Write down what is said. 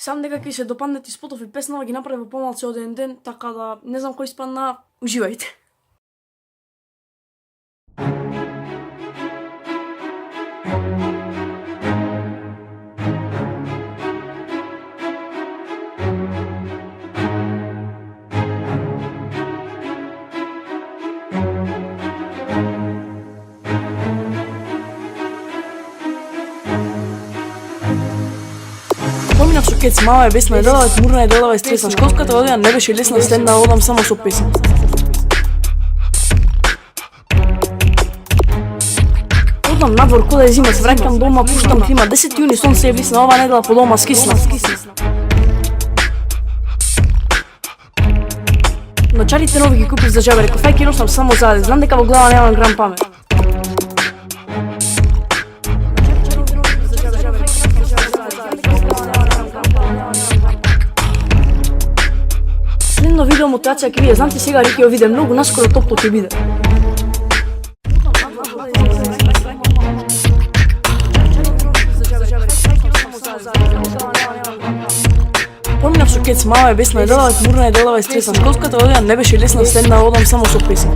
Сам дека ќе се допадне ти спотов и песнава ги направи во помалку од еден ден, така да не знам кој испадна, уживајте. Поминав со кец, мала е бесна, делава тмурна е, делава е стресна. Школската година не беше лесна, следна одам само со песен. Одам надвор кога е зима, се враќам дома, пуштам клима. 10 јуни сон се е блисна, ова недела по дома скисна. Ночарите нови ги купив за џабе, реков ај ќе носам само заде, знам дека во глава немам грам памет. Следно видео мотивација ќе биде, знам ти сега Рики ја виде многу, наскоро топло ќе биде. Поминав со кец, мала е бесна, делава тмурна е, делава е стресна. Школската година не беше лесна, следна одам само со песен.